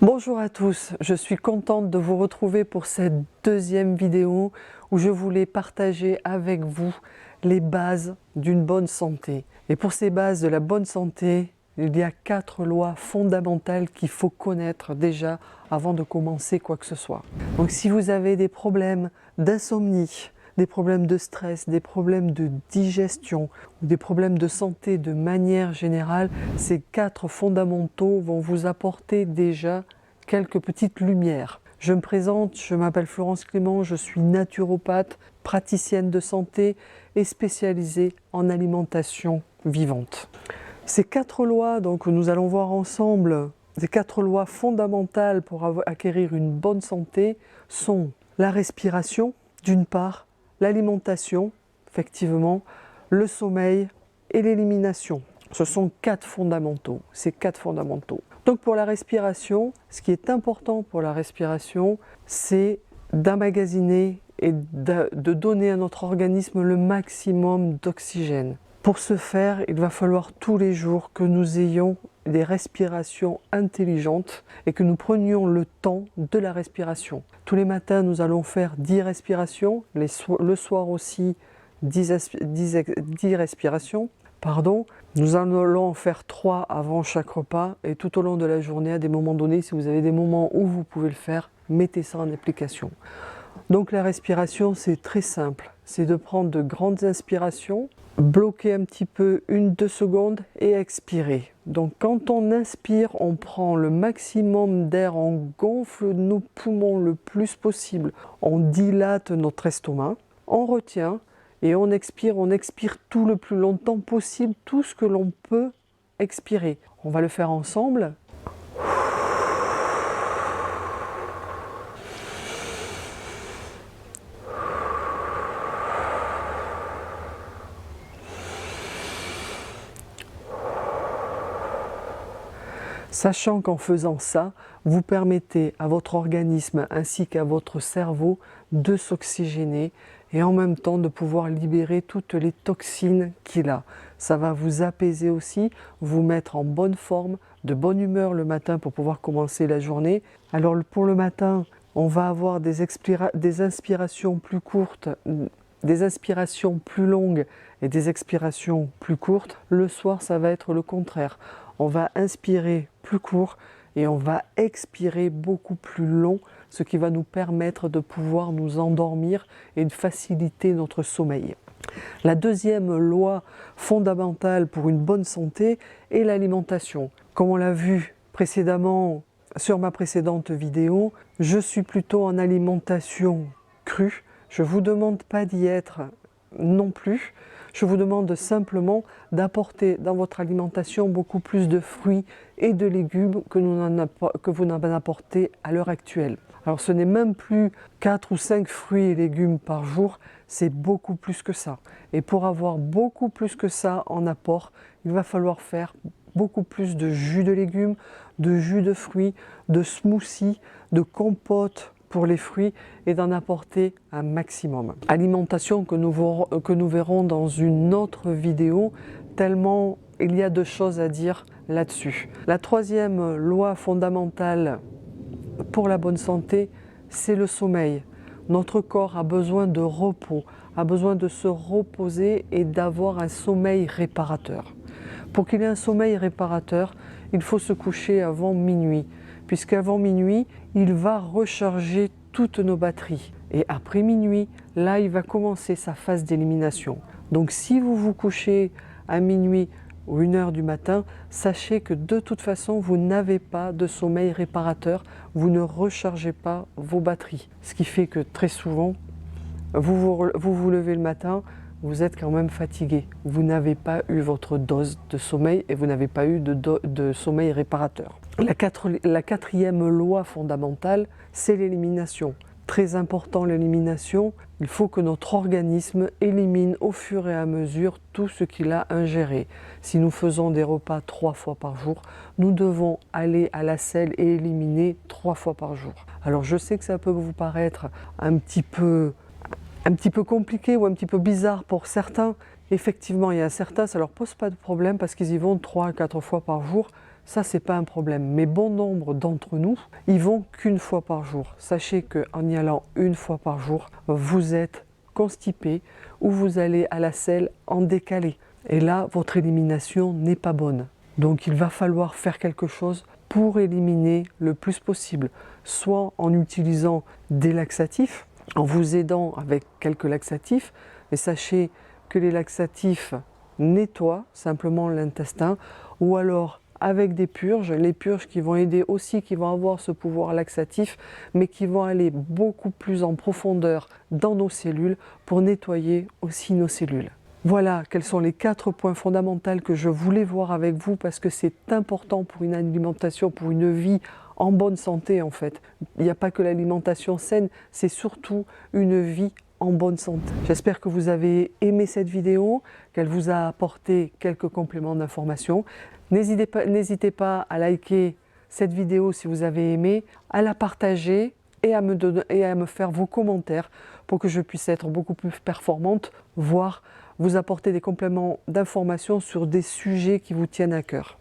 Bonjour à tous, je suis contente de vous retrouver pour cette deuxième vidéo où je voulais partager avec vous les bases d'une bonne santé. Et pour ces bases de la bonne santé, il y a 4 lois fondamentales qu'il faut connaître déjà avant de commencer quoi que ce soit. Donc si vous avez des problèmes d'insomnie, des problèmes de stress, des problèmes de digestion, des problèmes de santé de manière générale, ces 4 fondamentaux vont vous apporter déjà quelques petites lumières. Je me présente, je m'appelle Florence Clément, je suis naturopathe, praticienne de santé et spécialisée en alimentation vivante. Ces 4 lois, donc nous allons voir ensemble, ces 4 lois fondamentales pour acquérir une bonne santé sont la respiration, d'une part, l'alimentation, effectivement, le sommeil et l'élimination. Ce sont 4 fondamentaux, ces 4 fondamentaux. Donc pour la respiration, ce qui est important pour la respiration, c'est d'emmagasiner et de donner à notre organisme le maximum d'oxygène. Pour ce faire, il va falloir tous les jours que nous ayons des respirations intelligentes et que nous prenions le temps de la respiration. Tous les matins, nous allons faire 10 respirations, le soir aussi 10 respirations. Nous allons en faire 3 avant chaque repas et tout au long de la journée, à des moments donnés, si vous avez des moments où vous pouvez le faire, mettez ça en application. Donc la respiration, c'est très simple, c'est de prendre de grandes inspirations, bloquer un petit peu 1-2 secondes et expirer. Donc quand on inspire, on prend le maximum d'air, on gonfle nos poumons le plus possible, on dilate notre estomac, on retient et on expire tout le plus longtemps possible, tout ce que l'on peut expirer. On va le faire ensemble. Sachant qu'en faisant ça, vous permettez à votre organisme ainsi qu'à votre cerveau de s'oxygéner et en même temps de pouvoir libérer toutes les toxines qu'il a. Ça va vous apaiser aussi, vous mettre en bonne forme, de bonne humeur le matin pour pouvoir commencer la journée. Alors pour le matin, on va avoir des inspirations plus courtes, des inspirations plus longues et des expirations plus courtes. Le soir, ça va être le contraire. On va inspirer plus court et on va expirer beaucoup plus long, ce qui va nous permettre de pouvoir nous endormir et de faciliter notre sommeil. La deuxième loi fondamentale pour une bonne santé est l'alimentation. Comme on l'a vu précédemment sur ma précédente vidéo, je suis plutôt en alimentation crue. Je ne vous demande pas d'y être non plus. Je vous demande simplement d'apporter dans votre alimentation beaucoup plus de fruits et de légumes que vous n'en apportez à l'heure actuelle. Alors ce n'est même plus 4 ou 5 fruits et légumes par jour, c'est beaucoup plus que ça. Et pour avoir beaucoup plus que ça en apport, il va falloir faire beaucoup plus de jus de légumes, de jus de fruits, de smoothies, de compotes pour les fruits et d'en apporter un maximum. Alimentation que nous verrons dans une autre vidéo, tellement il y a de choses à dire là-dessus. La troisième loi fondamentale pour la bonne santé, c'est le sommeil. Notre corps a besoin de repos, a besoin de se reposer et d'avoir un sommeil réparateur. Pour qu'il ait un sommeil réparateur, il faut se coucher avant minuit, puisqu'avant minuit, il va recharger toutes nos batteries. Et après minuit, là, il va commencer sa phase d'élimination. Donc si vous vous couchez à minuit ou 1h du matin, sachez que de toute façon, vous n'avez pas de sommeil réparateur, vous ne rechargez pas vos batteries. Ce qui fait que très souvent, vous levez le matin, vous êtes quand même fatigué. Vous n'avez pas eu votre dose de sommeil et vous n'avez pas eu de sommeil réparateur. La quatrième loi fondamentale, c'est l'élimination. Très important l'élimination, il faut que notre organisme élimine au fur et à mesure tout ce qu'il a ingéré. Si nous faisons des repas 3 fois par jour, nous devons aller à la selle et éliminer 3 fois par jour. Alors je sais que ça peut vous paraître un petit peu compliqué ou un petit peu bizarre pour certains. Effectivement, il y a certains, ça ne leur pose pas de problème parce qu'ils y vont 3 à 4 fois par jour. ça c'est pas un problème. Mais bon nombre d'entre nous, ils vont qu'une fois par jour. Sachez qu'en y allant une fois par jour, vous êtes constipé ou vous allez à la selle en décalé. Et là, votre élimination n'est pas bonne. Donc il va falloir faire quelque chose pour éliminer le plus possible, soit en utilisant des laxatifs, en vous aidant avec quelques laxatifs, et sachez que les laxatifs nettoient simplement l'intestin, ou alors avec des purges, les purges qui vont aider aussi, qui vont avoir ce pouvoir laxatif, mais qui vont aller beaucoup plus en profondeur dans nos cellules pour nettoyer aussi nos cellules. Voilà quels sont les 4 points fondamentaux que je voulais voir avec vous parce que c'est important pour une alimentation, pour une vie en bonne santé en fait. Il n'y a pas que l'alimentation saine, c'est surtout une vie en bonne santé. J'espère que vous avez aimé cette vidéo, qu'elle vous a apporté quelques compléments d'information. N'hésitez pas à liker cette vidéo si vous avez aimé, à la partager et à me faire vos commentaires pour que je puisse être beaucoup plus performante, voire vous apporter des compléments d'information sur des sujets qui vous tiennent à cœur.